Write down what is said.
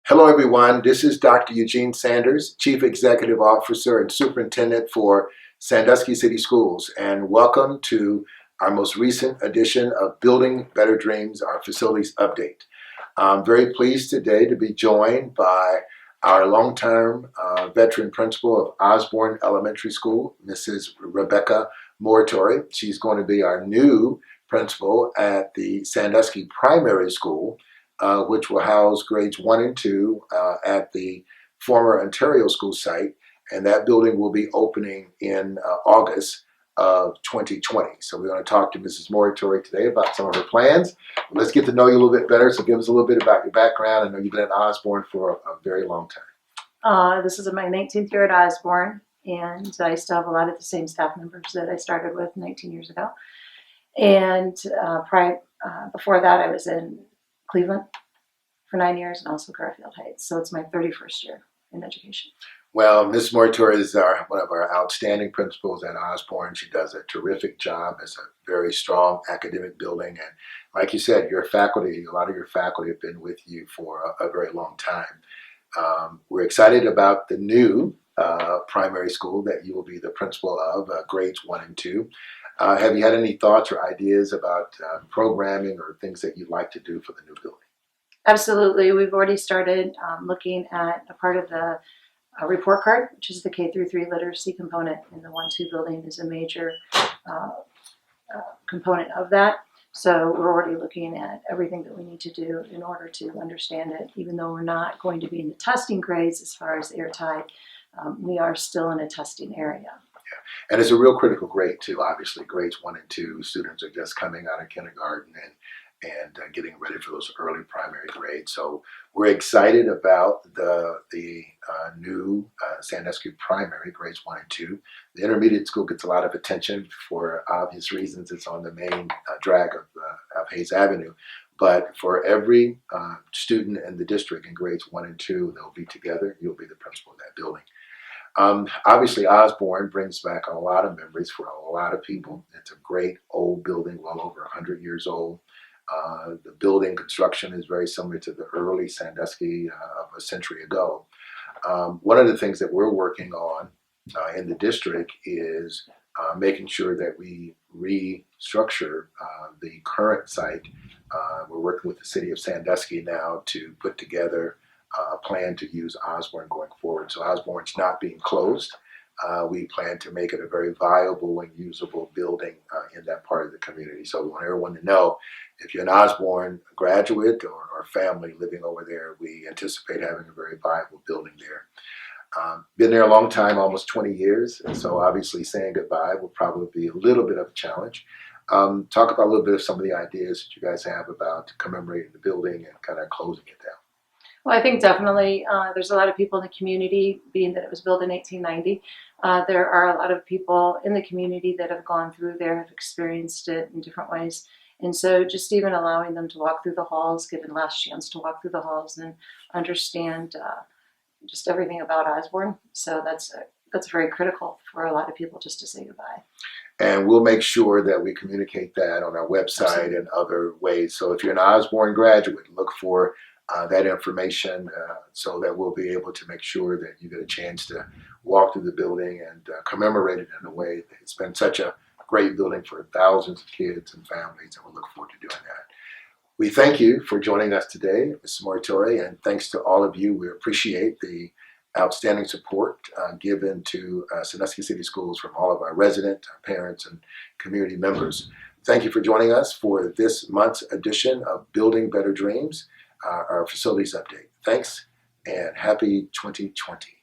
Hello, everyone. This is Dr. Eugene Sanders, Chief Executive Officer and Superintendent for Sandusky City Schools, and welcome to our most recent edition of Building Better Dreams, our facilities update. I'm very pleased today to be joined by our long-term veteran principal of Osborne Elementary School, Mrs. Rebecca Muratori. She's going to be our new principal at the Sandusky Primary School, which will house grades 1 and 2 at the former Ontario School site, and that building will be opening in August of 2020. So we're going to talk to Mrs. Muratori today about some of her plans. Let's get to know you a little bit better. So give us a little bit about your background. I know you've been at Osborne for a very long time. This is my 19th year at Osborne, and I still have a lot of the same staff members that I started with 19 years ago. And before that, I was in Cleveland for 9 years and also Garfield Heights. So it's my 31st year in education. Well, Ms. Muratori is one of our outstanding principals at Osborne. She does a terrific job. It's a very strong academic building. And like you said, your faculty, a lot of your faculty have been with you for a very long time. We're excited about the new primary school that you will be the principal of, grades 1 and 2. Have you had any thoughts or ideas about programming or things that you'd like to do for the new building? Absolutely. We've already started looking at a part of the report card, which is the K-3 literacy component in the 1-2 building is a major component of that. So we're already looking at everything that we need to do in order to understand it, even though we're not going to be in the testing grades as far as airtight. We are still in a testing area. Yeah. And it's a real critical grade too. Obviously, grades 1 and 2 students are just coming out of kindergarten and getting ready for those early primary grades. So we're excited about the new Sandusky Primary, grades 1 and 2. The intermediate school gets a lot of attention for obvious reasons. It's on the main drag of Hayes Avenue. But for every student in the district in grades 1 and 2, they'll be together. You'll be the principal of that building. Obviously, Osborne brings back a lot of memories for a lot of people. It's a great old building, well over 100 years old. The building construction is very similar to the early Sandusky of a century ago. One of the things that we're working on in the district is making sure that we restructure the current site. We're working with the city of Sandusky now to put together a plan to use Osborne going forward. So Osborne's not being closed. We plan to make it a very viable and usable building in that part of the community. So we want everyone to know, if you're an Osborne graduate or family living over there, we anticipate having a very viable building there. Been there a long time, almost 20 years, and so obviously saying goodbye will probably be a little bit of a challenge. Talk about a little bit of some of the ideas that you guys have about commemorating the building and kind of closing it down. Well, I think definitely there's a lot of people in the community, being that it was built in 1890. There are a lot of people in the community that have gone through there, have experienced it in different ways. And so just even allowing them to walk through the halls, giving last chance to walk through the halls and understand just everything about Osborne. So that's very critical for a lot of people, just to say goodbye. And we'll make sure that we communicate that on our website. Absolutely. And other ways. So if you're an Osborne graduate, look for that information so that we'll be able to make sure that you get a chance to walk through the building and commemorate it in a way. It's been such a great building for thousands of kids and families, and we look forward to doing that. We thank you for joining us today, Ms. Muratori, and thanks to all of you. We appreciate the outstanding support given to Sandusky City Schools from all of our residents, our parents, and community members. Thank you for joining us for this month's edition of Building Better Dreams, our facilities update. Thanks, and happy 2020.